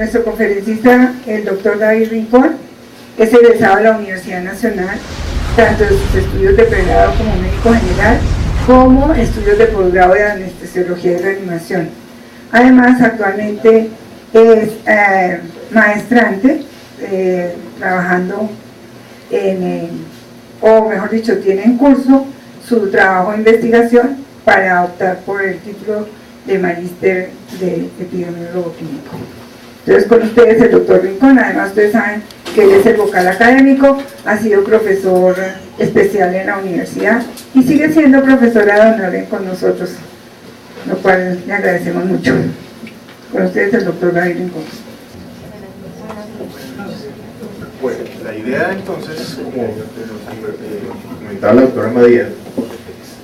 nuestro conferencista, el doctor David Rincón, es egresado de la Universidad Nacional, tanto de sus estudios de pregrado como médico general, como estudios de posgrado de anestesiología y reanimación. Además, actualmente es maestrante, trabajando o mejor dicho, tiene en curso su trabajo de investigación para optar por el título de magíster de epidemiólogo clínico. Entonces, con ustedes el doctor Rincón. Además, ustedes saben que él es el vocal académico, ha sido profesor especial en la universidad y sigue siendo profesora de honor con nosotros, lo cual le agradecemos mucho. Con ustedes el doctor David Rincón. Bueno, la idea entonces, como comentaba la doctora Madía,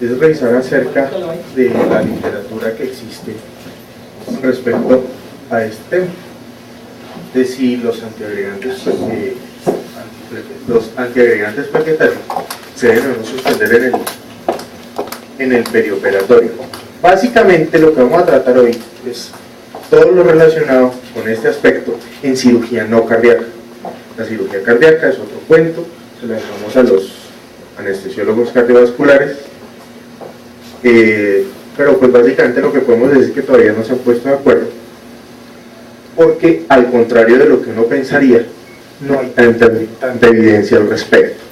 es revisar acerca de la literatura que existe respecto a este tema, de si los antiagregantes plaquetarios se deben o no suspender en el perioperatorio. Básicamente lo que vamos a tratar hoy es todo lo relacionado con este aspecto en cirugía no cardíaca. La cirugía cardíaca es otro cuento, se lo dejamos a los anestesiólogos cardiovasculares, pero pues básicamente lo que podemos decir es que todavía no se han puesto de acuerdo, porque al contrario de lo que uno pensaría, no hay tanta evidencia al respecto.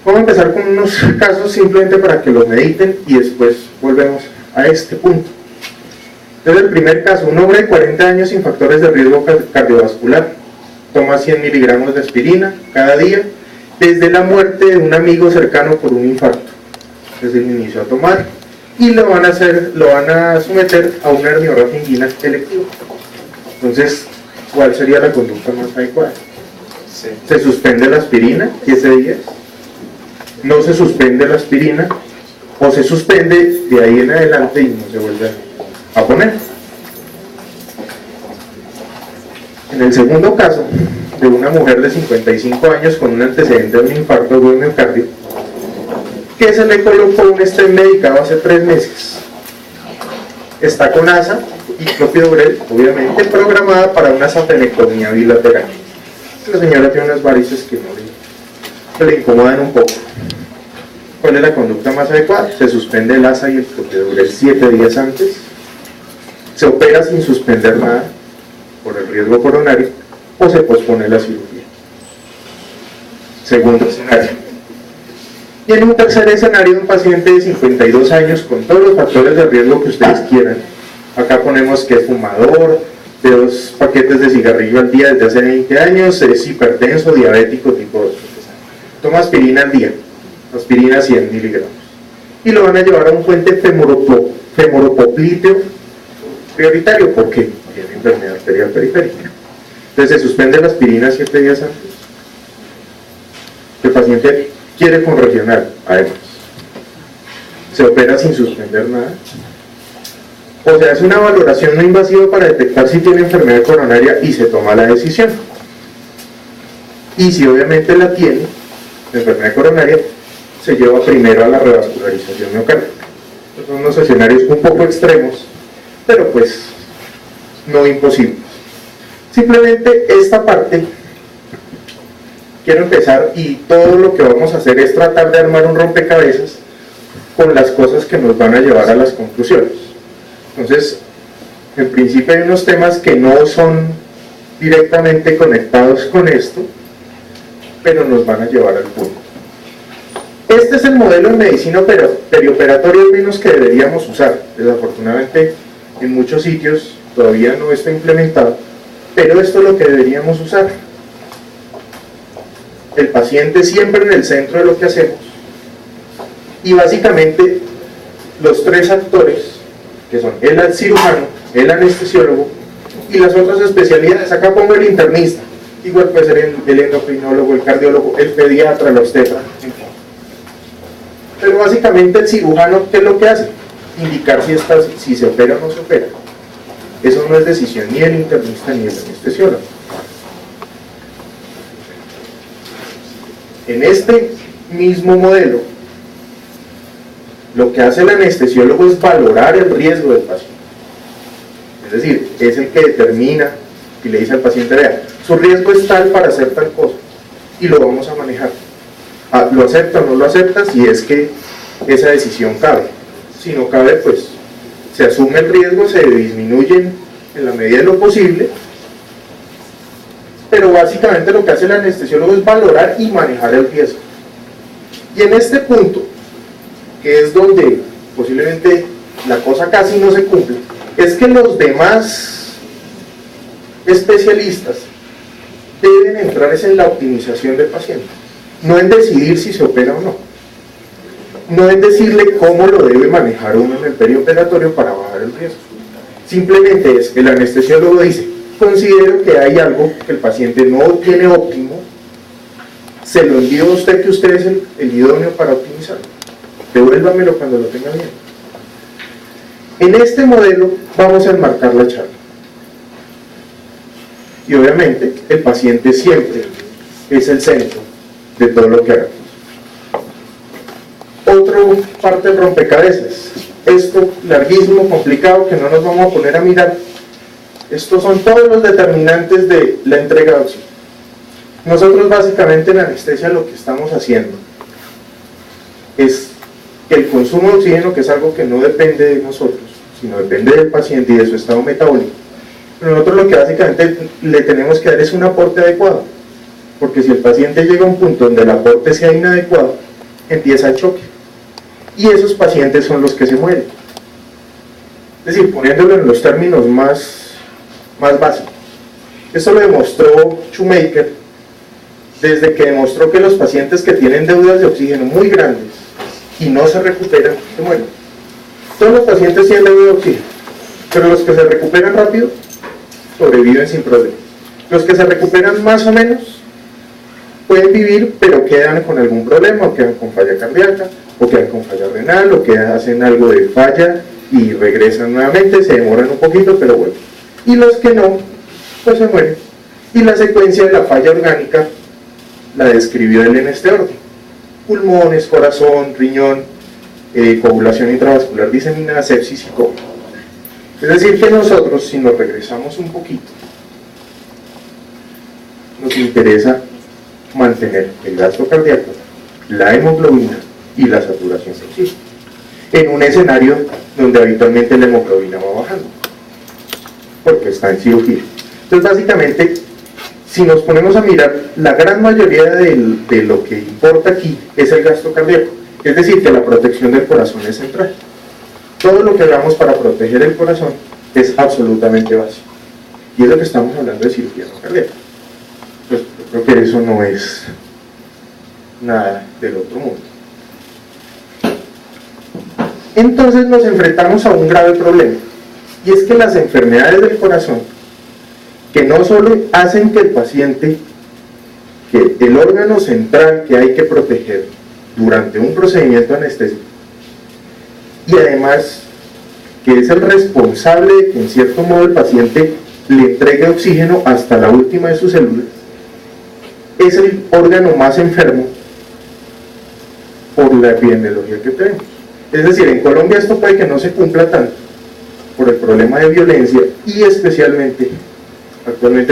Vamos a empezar con unos casos simplemente para que los mediten y después volvemos a este punto. Entonces, el primer caso, un hombre de 40 años sin factores de riesgo cardiovascular, toma 100 miligramos de aspirina cada día desde la muerte de un amigo cercano por un infarto. Desde el inicio a tomar y lo van a someter a una herniorragia inguinal electiva. Entonces, ¿cuál sería la conducta más adecuada? Sí. ¿Se suspende la aspirina 15 días? ¿No se suspende la aspirina? ¿O se suspende de ahí en adelante y no se vuelve a poner? En el segundo caso, de una mujer de 55 años con un antecedente de un infarto de miocardio, que se le colocó un stent medicado hace 3 meses. Está con ASA y clopidogrel, obviamente, programada para una safenectomía bilateral. La señora tiene unas varices que le incomodan un poco. ¿Cuál es la conducta más adecuada? Se suspende el ASA y el clopidogrel 7 días antes. Se opera sin suspender nada por el riesgo coronario o se pospone la cirugía. Segundo escenario. Y en un tercer escenario, un paciente de 52 años con todos los factores de riesgo que ustedes quieran. Acá ponemos que es fumador, de 2 paquetes de cigarrillo al día desde hace 20 años, es hipertenso, diabético tipo 2. Toma aspirina al día, aspirina 100 miligramos. Y lo van a llevar a un puente femoropoplíteo prioritario, porque tiene enfermedad arterial periférica. Entonces se suspende la aspirina 7 días antes. El paciente quiere conregionar, además. Se opera sin suspender nada. O se hace una valoración no invasiva para detectar si tiene enfermedad coronaria y se toma la decisión. Y si obviamente la tiene, la enfermedad coronaria, se lleva primero a la revascularización miocárdica. Son unos escenarios un poco extremos, pero pues no imposibles. Simplemente esta parte quiero empezar y todo lo que vamos a hacer es tratar de armar un rompecabezas con las cosas que nos van a llevar a las conclusiones. Entonces, en principio hay unos temas que no son directamente conectados con esto, pero nos van a llevar al punto. Este es el modelo de medicina perioperatoria al menos que deberíamos usar. Desafortunadamente, en muchos sitios todavía no está implementado, pero esto es lo que deberíamos usar. El paciente siempre en el centro de lo que hacemos, y básicamente los 3 actores, que son el cirujano, el anestesiólogo y las otras especialidades. Acá pongo el internista, igual puede ser el endocrinólogo, el cardiólogo, el pediatra, el obstetra, en fin. Pero básicamente el cirujano, ¿qué es lo que hace? Indicar si se opera o no se opera. Eso no es decisión ni del internista ni del anestesiólogo. En este mismo modelo, lo que hace el anestesiólogo es valorar el riesgo del paciente. Es decir, es el que determina y le dice al paciente, vea, su riesgo es tal para hacer tal cosa, y lo vamos a manejar. ¿Lo acepta o no lo acepta? Si es que esa decisión cabe. Si no cabe, pues se asume el riesgo, se disminuye en la medida de lo posible, pero básicamente lo que hace el anestesiólogo es valorar y manejar el riesgo. Y en este punto, que es donde posiblemente la cosa casi no se cumple, es que los demás especialistas deben entrar en la optimización del paciente, no en decidir si se opera o no, no en decirle cómo lo debe manejar uno en el perioperatorio para bajar el riesgo. Simplemente es que el anestesiólogo dice, considero que hay algo que el paciente no tiene óptimo, se lo envío a usted, que usted es el idóneo para optimizarlo, devuélvamelo cuando lo tenga bien. En este modelo vamos a enmarcar la charla. Y obviamente el paciente siempre es el centro de todo lo que hagamos. Otra parte del rompecabezas, esto larguísimo, complicado, que no nos vamos a poner a mirar. Estos son todos los determinantes de la entrega de oxígeno. Nosotros básicamente en anestesia lo que estamos haciendo es que el consumo de oxígeno, que es algo que no depende de nosotros, sino depende del paciente y de su estado metabólico, pero nosotros lo que básicamente le tenemos que dar es un aporte adecuado, porque si el paciente llega a un punto donde el aporte sea inadecuado, empieza el choque, y esos pacientes son los que se mueren. Es decir, poniéndolo en los términos más básicos, esto lo demostró Shoemaker desde que demostró que los pacientes que tienen deudas de oxígeno muy grandes y no se recuperan, se mueren. Todos los pacientes tienen deuda de oxígeno, pero los que se recuperan rápido sobreviven sin problema. Los que se recuperan más o menos pueden vivir, pero quedan con algún problema, o quedan con falla cardíaca, o quedan con falla renal, o que hacen algo de falla y regresan nuevamente, se demoran un poquito, pero bueno. Y los que no, pues se mueren. Y la secuencia de la falla orgánica la describió él en este orden: pulmones, corazón, riñón, coagulación intravascular diseminada, sepsis y coma. Es decir que nosotros, si nos regresamos un poquito, nos interesa mantener el gasto cardíaco, la hemoglobina y la saturación de oxígeno en un escenario donde habitualmente la hemoglobina va bajando porque está en cirugía. Entonces básicamente, si nos ponemos a mirar, la gran mayoría de lo que importa aquí es el gasto cardíaco, es decir, que la protección del corazón es central. Todo lo que hagamos para proteger el corazón es absolutamente básico, y es lo que estamos hablando de cirugía no cardíaca. Pues yo creo que eso no es nada del otro mundo. Entonces nos enfrentamos a un grave problema, y es que las enfermedades del corazón, que no solo hacen que el paciente, que el órgano central que hay que proteger durante un procedimiento anestésico, y además que es el responsable de que en cierto modo el paciente le entregue oxígeno hasta la última de sus células, es el órgano más enfermo por la epidemiología que tenemos. Es decir, en Colombia esto puede que no se cumpla tanto por el problema de violencia, y especialmente actualmente